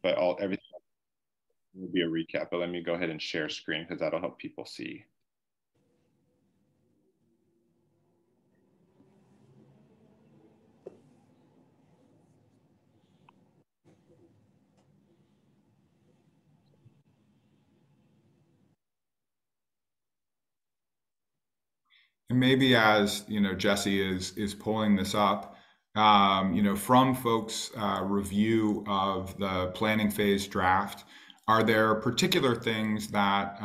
but everything will be a recap. But let me go ahead and share screen because that'll help people see. And maybe as Jesse is pulling this up, from folks' review of the planning phase draft, are there particular things that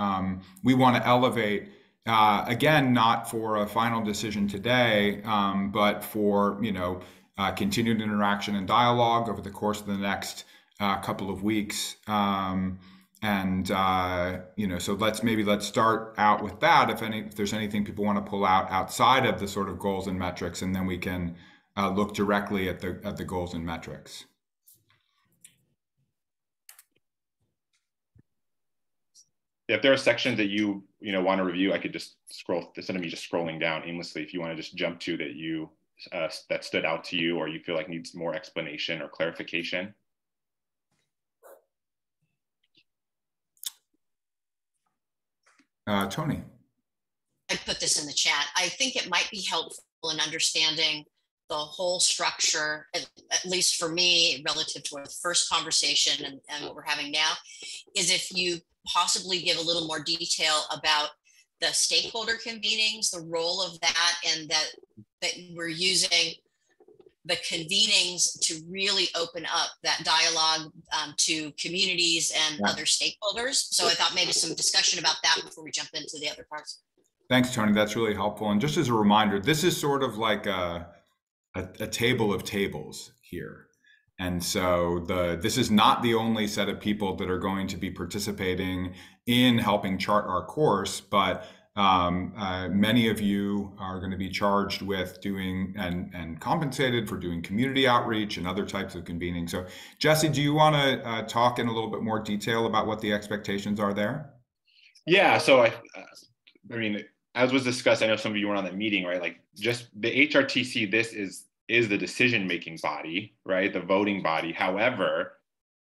we want to elevate? Again, not for a final decision today, but for continued interaction and dialogue over the course of the next couple of weeks. And so let's start out with that. If there's anything people want to pull out outside of the sort of goals and metrics, and then we can look directly at the goals and metrics. If there are sections that you want to review, I could just scroll instead of me just scrolling down aimlessly. If you want to just jump to that stood out to you, or you feel like needs more explanation or clarification. Tony. I put this in the chat. I think it might be helpful in understanding the whole structure, at least for me, relative to our first conversation and what we're having now, is if you possibly give a little more detail about the stakeholder convenings, the role of that, and that we're using the convenings to really open up that dialogue to communities and other stakeholders. So I thought maybe some discussion about that before we jump into the other parts. Thanks, Tony. That's really helpful. And just as a reminder, this is sort of like a table of tables here. And so this is not the only set of people that are going to be participating in helping chart our course, but many of you are going to be charged with doing and compensated for doing community outreach and other types of convening. So Jesse, do you want to talk in a little bit more detail about what the expectations are there? Yeah, so I mean, as was discussed, I know some of you were on that meeting, right? Like just the HRTC, this is the decision-making body, right? The voting body. However,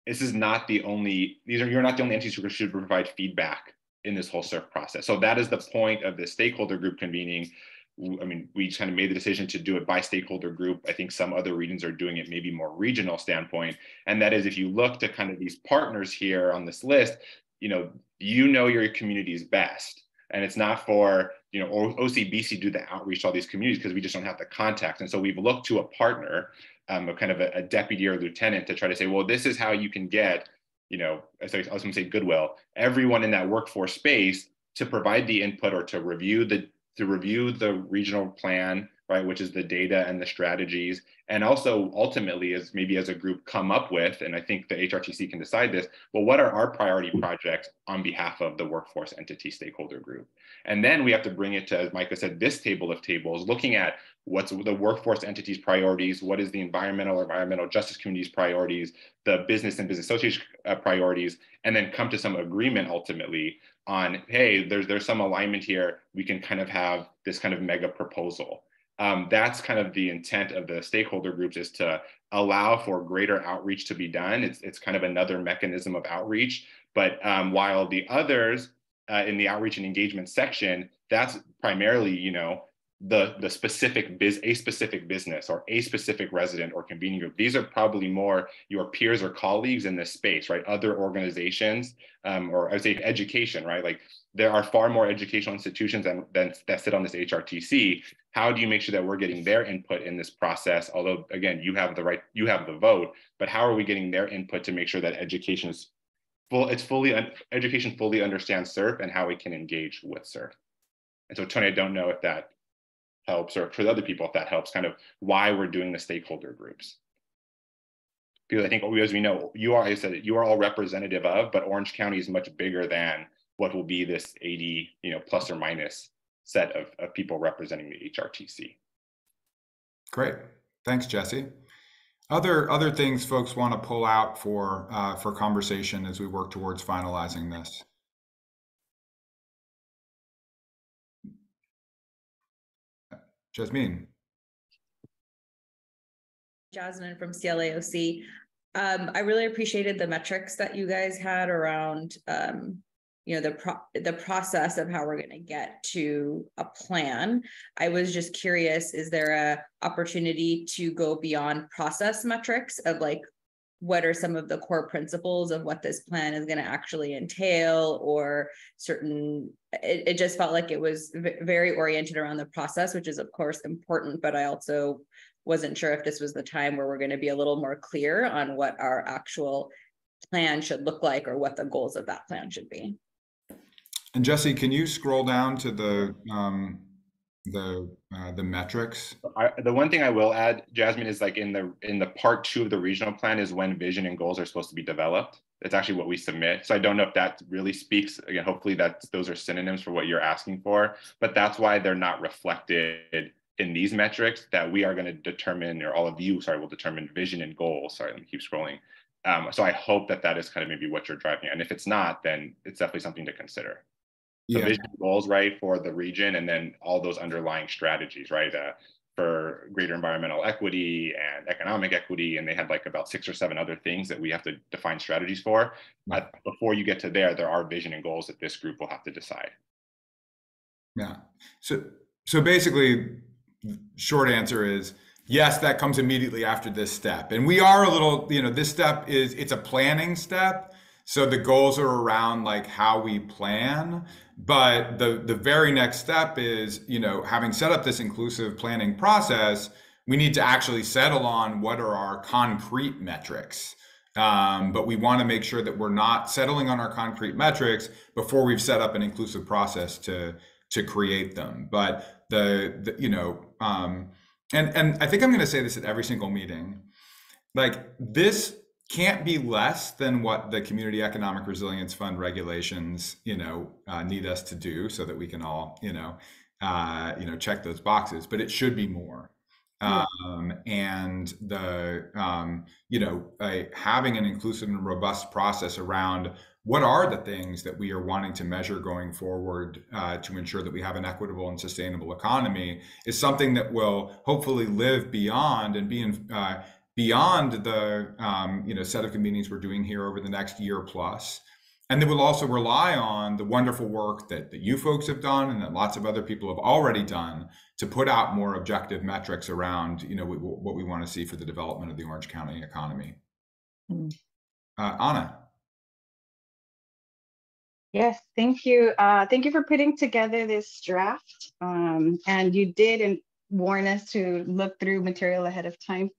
this is not the only, you're not the only entities who should provide feedback in this whole SURF process. So that is the point of the stakeholder group convening. I mean, we just kind of made the decision to do it by stakeholder group. I think some other regions are doing it maybe more regional standpoint. And that is, if you look to kind of these partners here on this list, your communities best. And it's not for, OCBC do the outreach to all these communities because we just don't have the contact. And so we've looked to a partner, kind of a deputy or lieutenant to try to say, well, this is how you can get, I was going to say goodwill, everyone in that workforce space to provide the input or to review the regional plan, right, which is the data and the strategies, and also ultimately as a group come up with, and I think the HRTC can decide this, well, what are our priority projects on behalf of the workforce entity stakeholder group? And then we have to bring it to, as Micah said, this table of tables, looking at what's the workforce entity's priorities, what is the environmental justice community's priorities, the business and business association priorities, and then come to some agreement ultimately on, hey, there's some alignment here. We can kind of have this kind of mega proposal. That's kind of the intent of the stakeholder groups, is to allow for greater outreach to be done. It's kind of another mechanism of outreach. But while the others in the outreach and engagement section, that's primarily, the specific a specific business or a specific resident or convening group. These are probably more your peers or colleagues in this space, right? Other organizations, or I would say education, right? Like there are far more educational institutions than that sit on this HRTC. How do you make sure that we're getting their input in this process? Although again, you have the vote, but how are we getting their input to make sure that education fully understands SURF and how we can engage with SURF? And so Tony, I don't know if that helps, or for the other people, if that helps, kind of why we're doing the stakeholder groups. Because I think, as we know, you are all representative of, but Orange County is much bigger than what will be this 80, plus or minus set of people representing the HRTC. Great, thanks, Jesse. Other things folks want to pull out for conversation as we work towards finalizing this. Jasmine. Jasmine from CLAOC. I really appreciated the metrics that you guys had around, the process of how we're going to get to a plan. I was just curious, is there a opportunity to go beyond process metrics of like, what are some of the core principles of what this plan is going to actually entail, or it just felt like it was very oriented around the process, which is of course important, but I also wasn't sure if this was the time where we're going to be a little more clear on what our actual plan should look like or what the goals of that plan should be. And Jesse, can you scroll down to the metrics? The one thing I will add, Jasmine, is like in the part 2 of the regional plan is when vision and goals are supposed to be developed. It's actually what we submit. So I don't know if that really speaks, again, hopefully those are synonyms for what you're asking for, but that's why they're not reflected in these metrics that we are going to determine, or all of you, will determine vision and goals. Sorry, let me keep scrolling. So I hope that is kind of maybe what you're driving at. And if it's not, then it's definitely something to consider. So Yeah. vision goals, right, for the region, and then all those underlying strategies, right, for greater environmental equity and economic equity, and they had like about 6 or 7 other things that we have to define strategies for. But before you get to there are vision and goals that this group will have to decide. Yeah. So basically, short answer is yes, that comes immediately after this step. And we are a little, this step it's a planning step. So the goals are around like how we plan, but the very next step is, having set up this inclusive planning process, we need to actually settle on what are our concrete metrics. But we want to make sure that we're not settling on our concrete metrics before we've set up an inclusive process to create them. But and I think I'm going to say this at every single meeting, like this can't be less than what the Community Economic Resilience Fund regulations, need us to do so that we can all, check those boxes, but it should be more. Yeah. And having an inclusive and robust process around what are the things that we are wanting to measure going forward to ensure that we have an equitable and sustainable economy is something that will hopefully live beyond and be beyond the set of meetings we're doing here over the next year plus. And then we'll also rely on the wonderful work that you folks have done and that lots of other people have already done to put out more objective metrics around what we want to see for the development of the Orange County economy. Anna. Yes, thank you. Thank you for putting together this draft. And you did warn us to look through material ahead of time.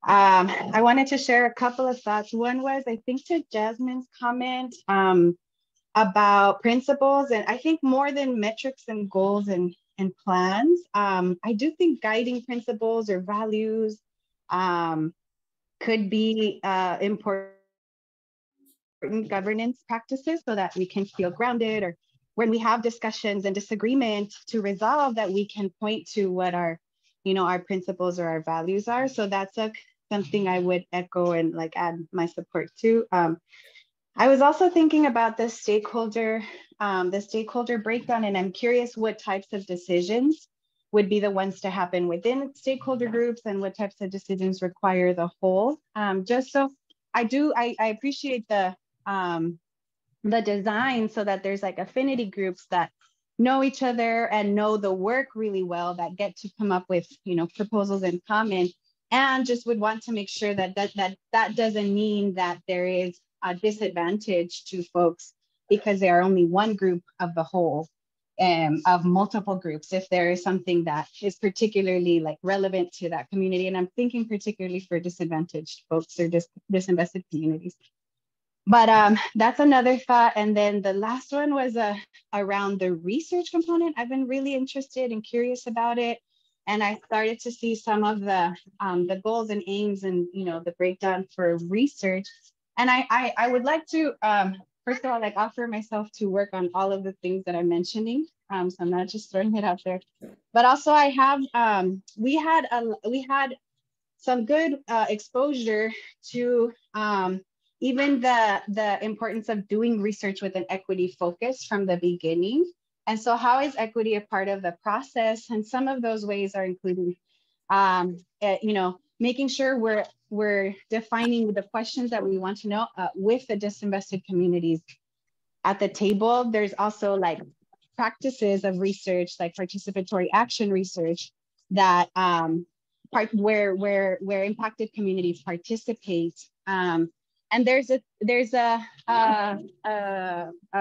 I wanted to share a couple of thoughts. One was, I think, to Jasmine's comment about principles, and I think more than metrics and goals and plans, I do think guiding principles or values could be important governance practices so that we can feel grounded, or when we have discussions and disagreement to resolve, that we can point to what our principles or our values are. So that's something I would echo and add my support to. I was also thinking about the stakeholder breakdown, and I'm curious what types of decisions would be the ones to happen within stakeholder groups and what types of decisions require the whole. Just so I appreciate the design so that there's affinity groups that know each other and know the work really well, that get to come up with proposals in common, and just would want to make sure that doesn't mean that there is a disadvantage to folks because they are only one group of the whole, of multiple groups, if there is something that is particularly relevant to that community. And I'm thinking particularly for disadvantaged folks or disinvested communities. But that's another thought. And then the last one was around the research component. I've been really interested and curious about it. And I started to see some of the goals and aims and the breakdown for research. And I would like to first of all offer myself to work on all of the things that I'm mentioning. So I'm not just throwing it out there, but also I have we had some good exposure to even the importance of doing research with an equity focus from the beginning. And so how is equity a part of the process? And some of those ways are including, making sure we're defining the questions that we want to know with the disinvested communities at the table. There's also like practices of research, like participatory action research, that where impacted communities participate. And there's a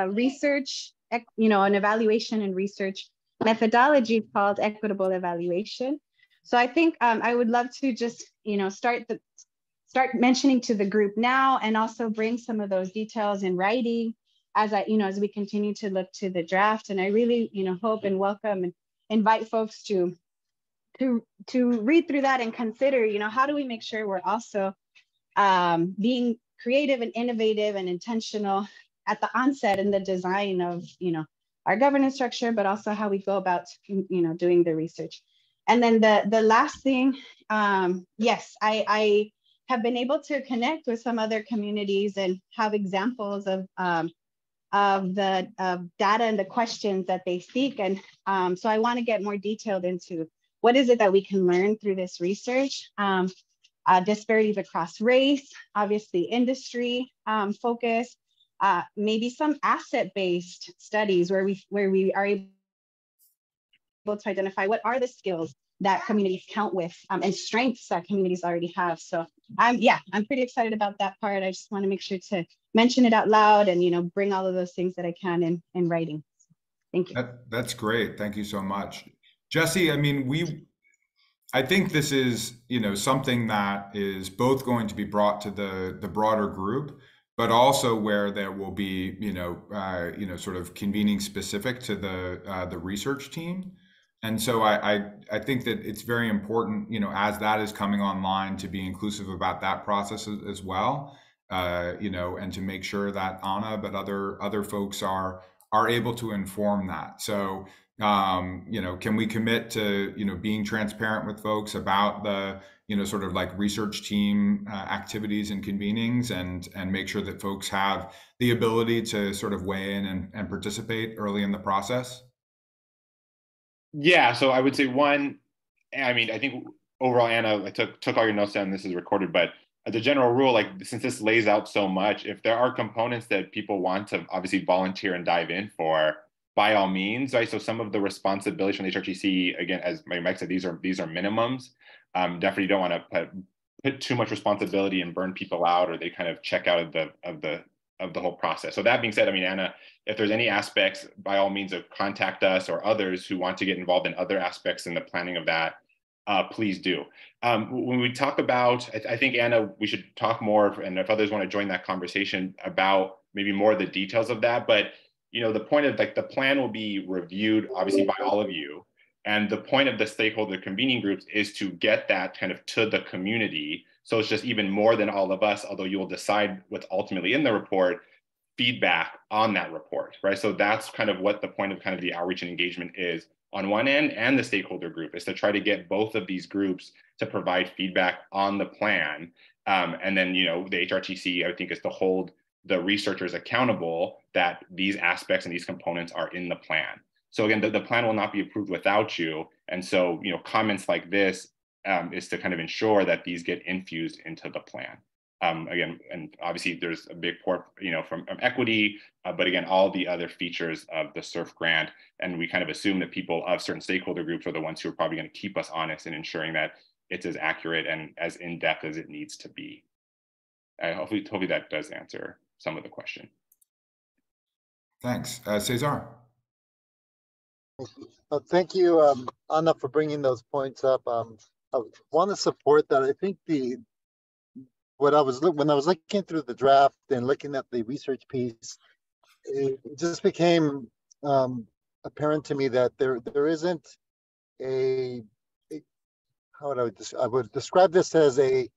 research, an evaluation and research methodology called equitable evaluation. So I think I would love to just start mentioning to the group now, and also bring some of those details in writing as we continue to look to the draft. And I really hope and welcome and invite folks to read through that and consider how do we make sure we're also being creative and innovative and intentional at the onset in the design of our governance structure, but also how we go about doing the research. And then the last thing, yes, I have been able to connect with some other communities and have examples of the data and the questions that they seek. And so I want to get more detailed into what is it that we can learn through this research. Disparities across race, obviously industry focus, maybe some asset-based studies where we are able to identify what are the skills that communities count with and strengths that communities already have. So I'm pretty excited about that part. I just want to make sure to mention it out loud and bring all of those things that I can in writing. Thank you. That's great. Thank you so much. Jesse, I mean, I think this is, something that is both going to be brought to the broader group, but also where there will be, sort of convening specific to the research team. And so I think that it's very important, as that is coming online, to be inclusive about that process as well, and to make sure that Anna, but other folks are able to inform that. So, can we commit to, being transparent with folks about the, sort of like research team activities and convenings, and make sure that folks have the ability to sort of weigh in and participate early in the process? Yeah, so I would say one, I mean, I think overall, Anna, I took all your notes down, this is recorded, but as a general rule, like since this lays out so much, if there are components that people want to obviously volunteer and dive in for, by all means, right? So some of the responsibilities from the HRTC, again, as Mike said, these are minimums. Definitely don't want to put too much responsibility and burn people out, or they kind of check out of the whole process. So that being said, I mean, Anna, if there's any aspects, by all means, contact us or others who want to get involved in other aspects in the planning of that, please do. When we talk about, I think, Anna, we should talk more, and if others want to join that conversation, about maybe more of the details of that. But, the point of like the plan will be reviewed, obviously, by all of you. And the point of the stakeholder convening groups is to get that kind of to the community. So it's just even more than all of us, although you will decide what's ultimately in the report, feedback on that report, right? So that's kind of what the point of kind of the outreach and engagement is on one end, and the stakeholder group is to try to get both of these groups to provide feedback on the plan. And then, the HRTC, I think, is to hold the researchers accountable that these aspects and these components are in the plan. So again, the plan will not be approved without you. And so, comments like this is to kind of ensure that these get infused into the plan. Again, and obviously there's a big part, from equity, but again, all the other features of the SURF grant. And we kind of assume that people of certain stakeholder groups are the ones who are probably going to keep us honest in ensuring that it's as accurate and as in-depth as it needs to be. Hopefully that does answer some of the question. Thanks. Cesar. Thank you, Anna, for bringing those points up. I want to support that. I think when I was looking through the draft and looking at the research piece, it just became apparent to me that there isn't I would describe this as a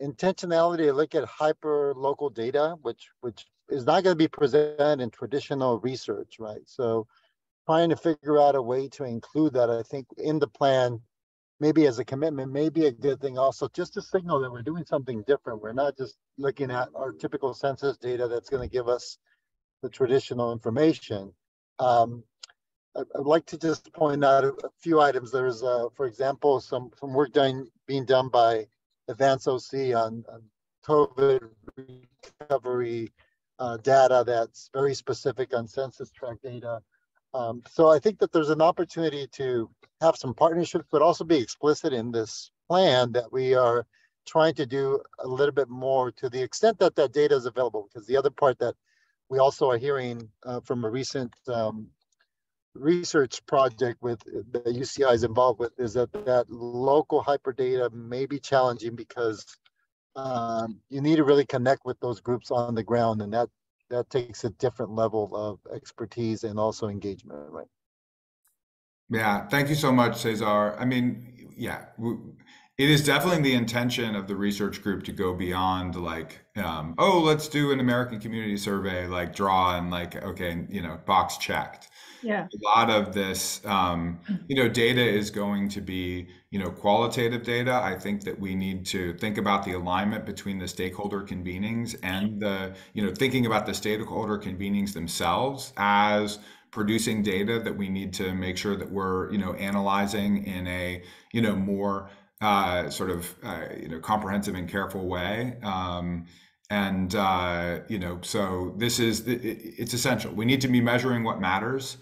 intentionality to look at hyper local data, which is not going to be presented in traditional research, right? So trying to figure out a way to include that, I think, in the plan, maybe as a commitment, may be a good thing also, just to signal that we're doing something different. We're not just looking at our typical census data that's going to give us the traditional information. I'd like to just point out a few items. There's, for example, some work being done by Advanced OC on COVID recovery data that's very specific on census tract data. So I think that there's an opportunity to have some partnerships, but also be explicit in this plan that we are trying to do a little bit more to the extent that that data is available. Because the other part that we also are hearing from a recent research project with that UCI is involved with is that local hyper data may be challenging because you need to really connect with those groups on the ground, and that takes a different level of expertise and also engagement, right? Yeah, thank you so much, Cesar. I mean, yeah, it is definitely the intention of the research group to go beyond like, oh, let's do an American community survey, like draw and like, okay, box checked. Yeah. A lot of this, data is going to be, qualitative data. I think that we need to think about the alignment between the stakeholder convenings and the, thinking about the stakeholder convenings themselves as producing data that we need to make sure that we're, analyzing in a, more comprehensive and careful way. So it's essential. We need to be measuring what matters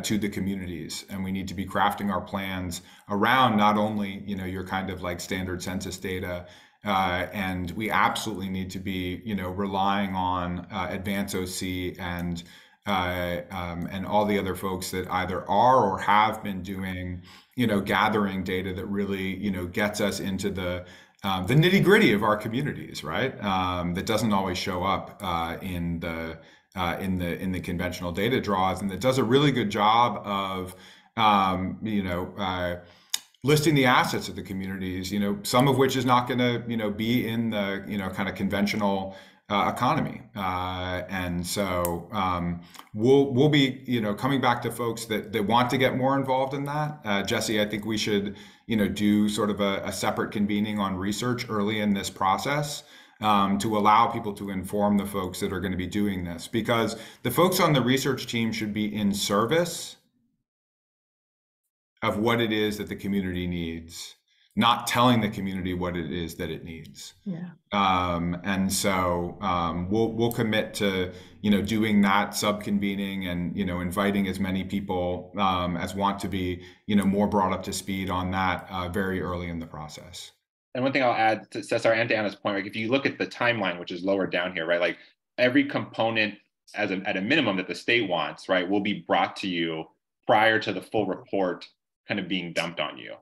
to the communities, and we need to be crafting our plans around not only, your kind of like standard census data, and we absolutely need to be, relying on Advanced OC and all the other folks that either are or have been doing, gathering data that really, gets us into the nitty gritty of our communities, right? That doesn't always show up in the conventional data draws, and that does a really good job of, listing the assets of the communities, some of which is not going to, be in the, kind of conventional economy. And so we'll be, coming back to folks that want to get more involved in that. Jesse, I think we should, do sort of a separate convening on research early in this process to allow people to inform the folks that are going to be doing this, because the folks on the research team should be in service of what it is that the community needs, not telling the community what it is that it needs. Yeah. And so we'll commit to, doing that sub-convening and, inviting as many people as want to be, more brought up to speed on that very early in the process. And one thing I'll add to Cesar and to Anna's point, like if you look at the timeline, which is lower down here, right? Like every component at a minimum that the state wants, right, will be brought to you prior to the full report kind of being dumped on you,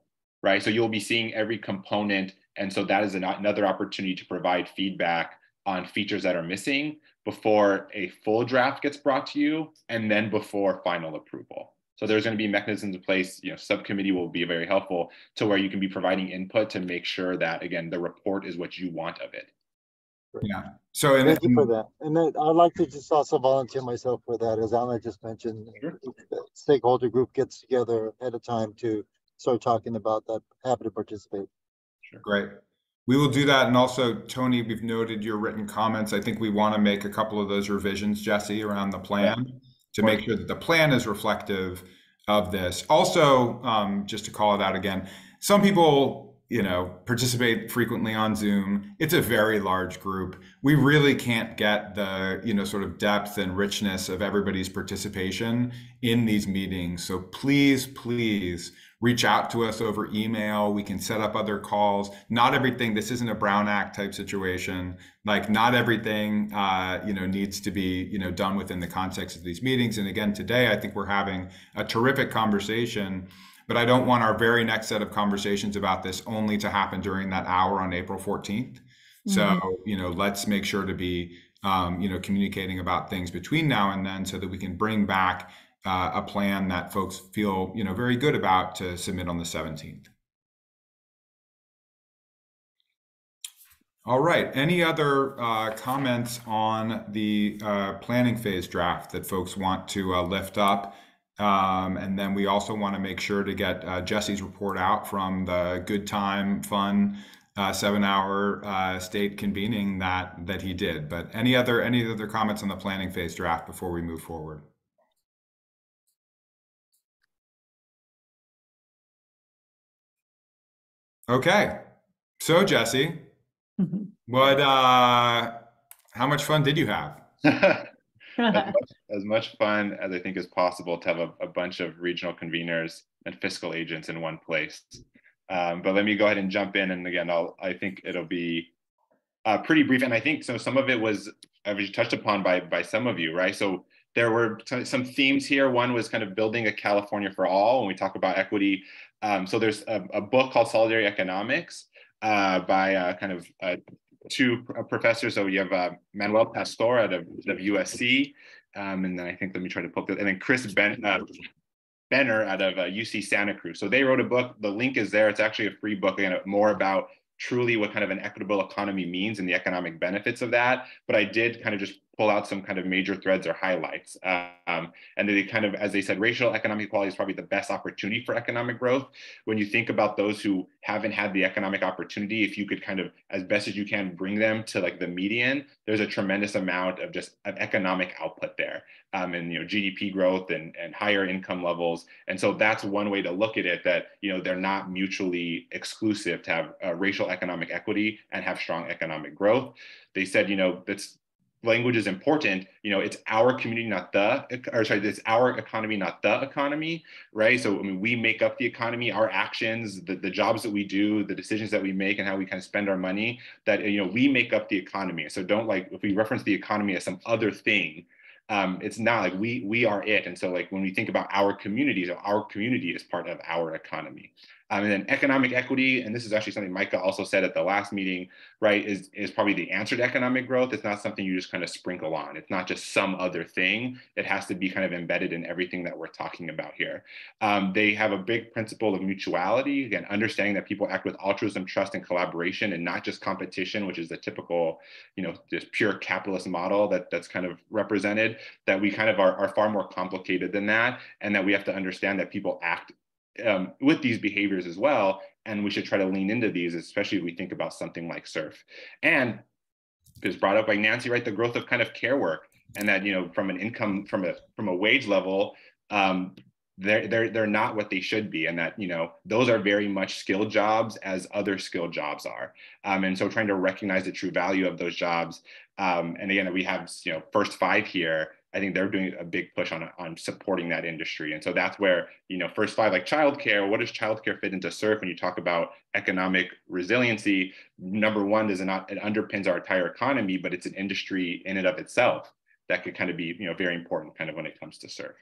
right? So you'll be seeing every component. And so that is another opportunity to provide feedback on features that are missing before a full draft gets brought to you and then before final approval. So there's going to be mechanisms in place, subcommittee will be very helpful to where you can be providing input to make sure that, again, the report is what you want of it. Yeah. So thank you for that. And then I'd like to just also volunteer myself for that, as Anna just mentioned. Sure. The stakeholder group gets together ahead of time to start talking about that, happy to participate. Sure. Great. We will do that. And also, Tony, we've noted your written comments. I think we want to make a couple of those revisions, Jesse, around the plan to make sure that the plan is reflective of this. Also, just to call it out again, some people, participate frequently on Zoom. It's a very large group. We really can't get the, sort of depth and richness of everybody's participation in these meetings. So please, please reach out to us over email. We can set up other calls. Not everything, this isn't a Brown Act type situation. Like not everything, needs to be, done within the context of these meetings. And again, today, I think we're having a terrific conversation, but I don't want our very next set of conversations about this only to happen during that hour on April 14th. Mm-hmm. So, let's make sure to be, communicating about things between now and then so that we can bring back a plan that folks feel, very good about to submit on the 17th. All right. Any other comments on the planning phase draft that folks want to lift up? And then we also want to make sure to get Jesse's report out from the good time, fun 7-hour state convening that he did. But any other comments on the planning phase draft before we move forward? Okay. So Jesse, what, how much fun did you have? As much fun as I think is possible to have a bunch of regional conveners and fiscal agents in one place. But let me go ahead and jump in. And again, I think it'll be pretty brief. And I think so some of it was touched upon by some of you, right? So there were some themes here. One was kind of building a California for all when we talk about equity. So there's a book called Solidarity Economics by kind of two professors. So you have Manuel Pastor out of USC, and then I think, let me try to pull up, and then Chris Benner out of UC Santa Cruz. So they wrote a book. The link is there. It's actually a free book, again, more about truly what kind of an equitable economy means and the economic benefits of that. But I did kind of just pull out some kind of major threads or highlights. And they kind of, as they said, racial economic equality is probably the best opportunity for economic growth. When you think about those who haven't had the economic opportunity, if you could kind of, as best as you can, bring them to like the median, there's a tremendous amount of just of economic output there. And GDP growth and higher income levels. And so that's one way to look at it, that they're not mutually exclusive to have racial economic equity and have strong economic growth. They said, that's language is important. It's our community, not it's our economy, not the economy, right? So, I mean, we make up the economy, our actions, the jobs that we do, the decisions that we make, and how we kind of spend our money, that, we make up the economy. So don't, like, if we reference the economy as some other thing, it's not like we are it. And so, like, when we think about our communities, our community is part of our economy. And then economic equity, and this is actually something Micah also said at the last meeting, right, is probably the answer to economic growth. It's not something you just kind of sprinkle on. It's not just some other thing. It has to be kind of embedded in everything that we're talking about here. They have a big principle of mutuality, again, understanding that people act with altruism, trust, and collaboration, and not just competition, which is the typical, just pure capitalist model that's kind of represented, that we kind of are far more complicated than that, and that we have to understand that people act with these behaviors as well, and we should try to lean into these, especially if we think about something like SURF. And it's brought up by Nancy, right, the growth of kind of care work, and that from an income, from a wage level, they're not what they should be, and that those are very much skilled jobs as other skilled jobs are, and so trying to recognize the true value of those jobs. And again, we have First Five here. I think they're doing a big push on supporting that industry. And so that's where, First Five, like childcare, what does childcare fit into SURF? When you talk about economic resiliency, number one, it underpins our entire economy, but it's an industry in and of itself that could kind of be, very important kind of when it comes to SURF.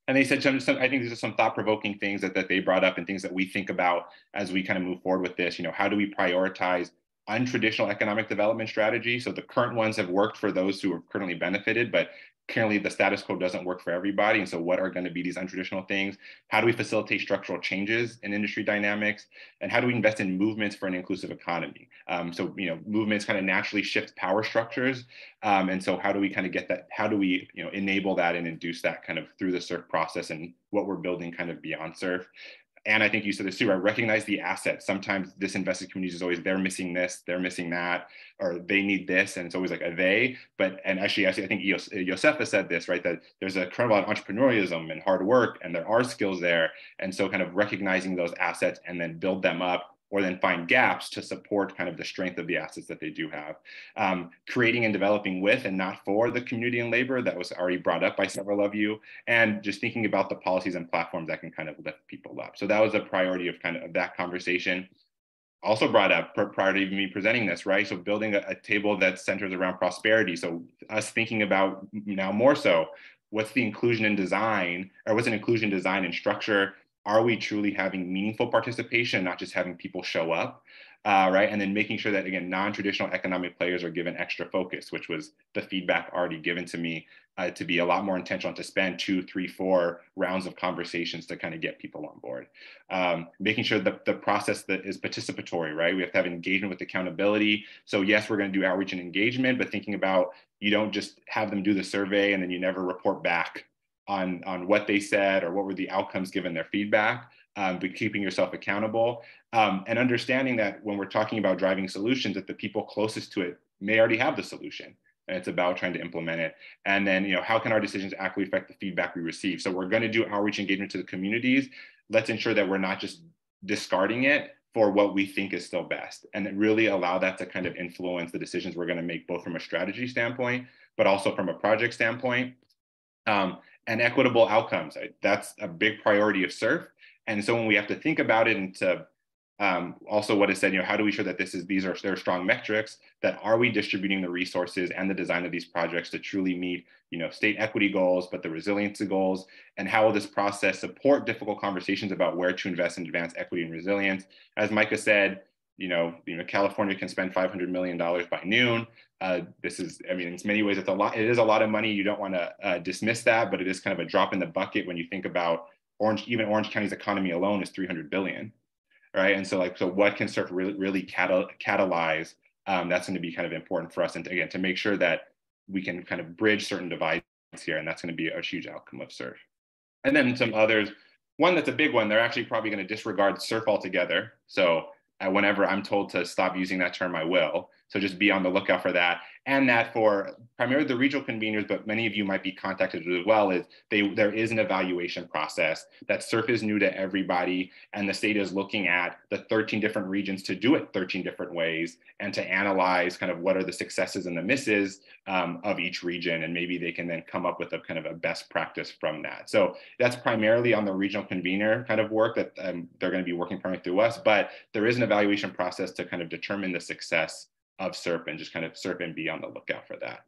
And they said, I think these are some thought-provoking things that they brought up, and things that we think about as we kind of move forward with this. How do we prioritize untraditional economic development strategy? So the current ones have worked for those who have currently benefited, but currently the status quo doesn't work for everybody. And so what are going to be these untraditional things? How do we facilitate structural changes in industry dynamics? And how do we invest in movements for an inclusive economy? So movements kind of naturally shift power structures. And so how do we kind of get that? How do we enable that and induce that kind of through the SURF process and what we're building kind of beyond SURF? And I think you said this too, I recognize the assets. Sometimes disinvested communities is always, they're missing this, they're missing that, or they need this. And it's always like a they, and actually, I think Josefa said this, right? That there's a kind of entrepreneurialism and hard work, and there are skills there. And so kind of recognizing those assets and then build them up, or then find gaps to support kind of the strength of the assets that they do have. Creating and developing with and not for the community and labor, that was already brought up by several of you, and just thinking about the policies and platforms that can kind of lift people up. So that was a priority of kind of that conversation. Also brought up prior to even me presenting this, right? So building a table that centers around prosperity. So us thinking about now more so, what's the inclusion in design, or what's an inclusion design and structure? Are we truly having meaningful participation, not just having people show up, right? And then making sure that, again, non-traditional economic players are given extra focus, which was the feedback already given to me, to be a lot more intentional, to spend 2, 3, 4 rounds of conversations to kind of get people on board. Making sure that the process that is participatory, right? We have to have engagement with accountability. So yes, we're going to do outreach and engagement, but thinking about, you don't just have them do the survey and then you never report back on what they said or what were the outcomes given their feedback, but keeping yourself accountable, and understanding that when we're talking about driving solutions, that the people closest to it may already have the solution, and it's about trying to implement it. And then, how can our decisions actually affect the feedback we receive? So we're going to do outreach engagement to the communities. Let's ensure that we're not just discarding it, for what we think is still best, and really allow that to kind of influence the decisions we're going to make, both from a strategy standpoint, but also from a project standpoint. And equitable outcomes, that's a big priority of SURF. And so when we have to think about it into also what is said, how do we ensure that there are strong metrics, that are we distributing the resources and the design of these projects to truly meet, state equity goals, but the resiliency goals, and how will this process support difficult conversations about where to invest in advance equity and resilience? As Micah said, California can spend $500 million by noon. This is, in many ways, it's a lot. It is a lot of money. You don't want to dismiss that, but it is kind of a drop in the bucket when you think about even Orange County's economy alone is $300 billion. Right. And so what can SURF really catalyze? That's going to be kind of important for us. And again, to make sure that we can kind of bridge certain divides here. And that's going to be a huge outcome of SURF. And then some others. One that's a big one, they're actually probably going to disregard SURF altogether. So whenever I'm told to stop using that term, I will. So just be on the lookout for that. And that for primarily the regional conveners, but many of you might be contacted as well, is there is an evaluation process. That SURF is new to everybody, and the state is looking at the 13 different regions to do it 13 different ways, and to analyze kind of what are the successes and the misses of each region, and maybe they can then come up with a kind of a best practice from that. So that's primarily on the regional convener kind of work that they're going to be working primarily through us, but there is an evaluation process to kind of determine the success of SURF, and just kind of SURF and be on the lookout for that.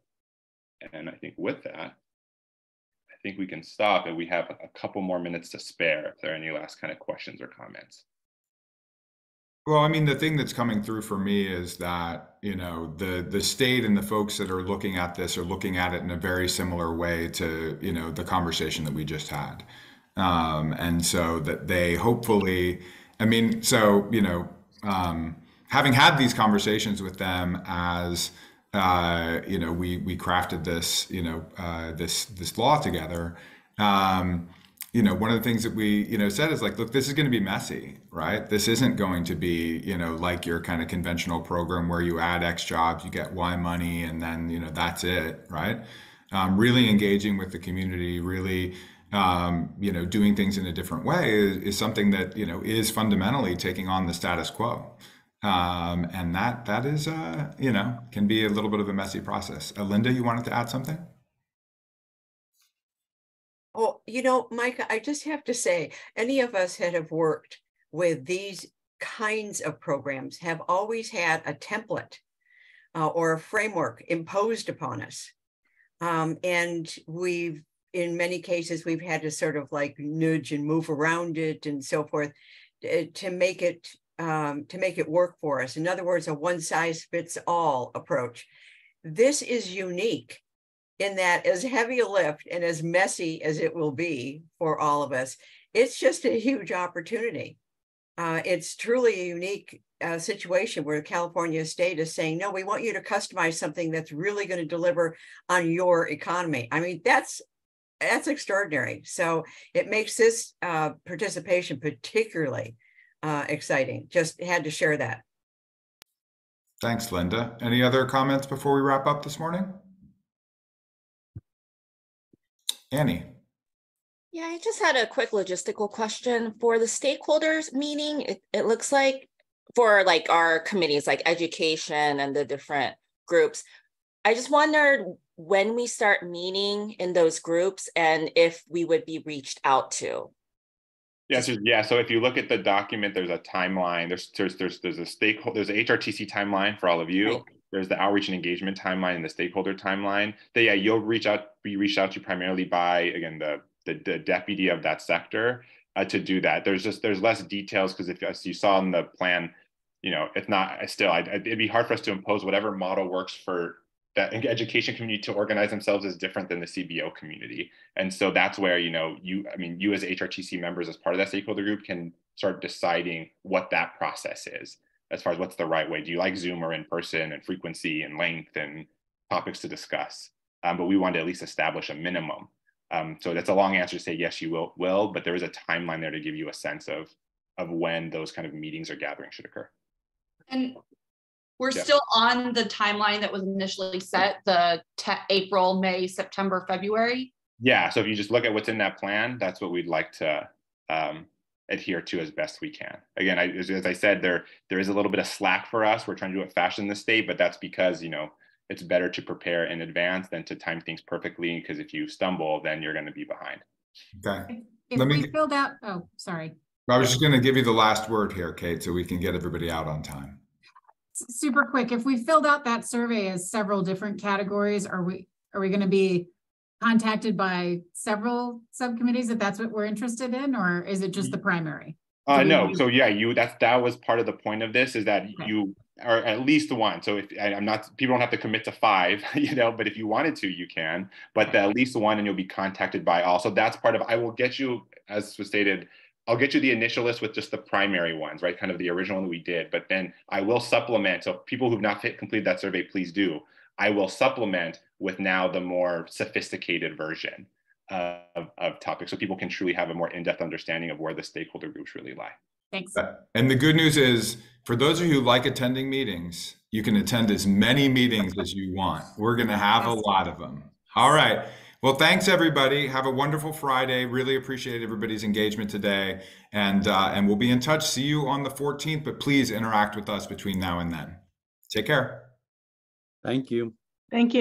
And I think with that, I think we can stop, and we have a couple more minutes to spare if there are any last kind of questions or comments. Well, the thing that's coming through for me is that, the state and the folks that are looking at this are looking at it in a very similar way to, the conversation that we just had. And so that they hopefully, having had these conversations with them as, we crafted this, this law together, one of the things that we, said is look, this is going to be messy, right? This isn't going to be, like your kind of conventional program where you add X jobs, you get Y money, and then, that's it, right? Really engaging with the community, really, doing things in a different way is something that, is fundamentally taking on the status quo. And that is, can be a little bit of a messy process. Linda, you wanted to add something? Oh, Micah, I just have to say, any of us that have worked with these kinds of programs have always had a template or a framework imposed upon us. And in many cases, we've had to sort of nudge and move around it and so forth to make it work for us. In other words, a one-size-fits-all approach. This is unique in that, as heavy a lift and as messy as it will be for all of us, it's just a huge opportunity. It's truly a unique situation where the California state is saying, no, we want you to customize something that's really going to deliver on your economy. That's extraordinary. So it makes this participation particularly exciting. Just had to share that. Thanks, Linda. Any other comments before we wrap up this morning? Annie. Yeah, I just had a quick logistical question for the stakeholders meeting. It looks like for our committees, like education and the different groups, I just wondered when we start meeting in those groups and if we would be reached out to. Yeah, so if you look at the document, there's a timeline. There's a stakeholder, there's an HRTC timeline for all of you. Right. There's the outreach and engagement timeline and the stakeholder timeline. You'll be reached out to primarily by, again, the deputy of that sector to do that. There's less details because if, as you saw in the plan, it's not still. It'd be hard for us to impose whatever model works for that education community to organize themselves is different than the CBO community. And so that's where, you as HRTC members, as part of that stakeholder group, can start deciding what that process is as far as what's the right way. Do you like Zoom or in person, and frequency and length and topics to discuss? But we want to at least establish a minimum. So that's a long answer to say, yes, you will, but there is a timeline there to give you a sense of when those kind of meetings or gatherings should occur. And we're still on the timeline that was initially set, the April, May, September, February. Yeah, so if you just look at what's in that plan, that's what we'd like to adhere to as best we can. Again, as I said, there is a little bit of slack for us. We're trying to do it fast in the state, but that's because, you know, it's better to prepare in advance than to time things perfectly, because if you stumble, then you're going to be behind. Okay. If we filled out, oh, sorry. I was just going to give you the last word here, Kate, so we can get everybody out on time. Super quick. If we filled out that survey as several different categories, are we going to be contacted by several subcommittees if that's what we're interested in, or is it just the primary? No. So yeah, that was part of the point of this, is that okay. You are at least one. So if I'm not, people don't have to commit to 5, you know, but if you wanted to, you can, but at least one, and you'll be contacted by all. So that's part of, I will get you, as was stated, I'll get you the initial list with just the primary ones, right? Kind of the original one that we did, but then I will supplement. So people who've not completed that survey, please do. I will supplement with now the more sophisticated version of topics, so people can truly have a more in-depth understanding of where the stakeholder groups really lie. Thanks. And the good news is, for those of you who like attending meetings, you can attend as many meetings as you want. We're going to have a lot of them. All right. Well, thanks everybody. Have a wonderful Friday. Really appreciate everybody's engagement today. And we'll be in touch. See you on the 14th, but please interact with us between now and then. Take care. Thank you. Thank you.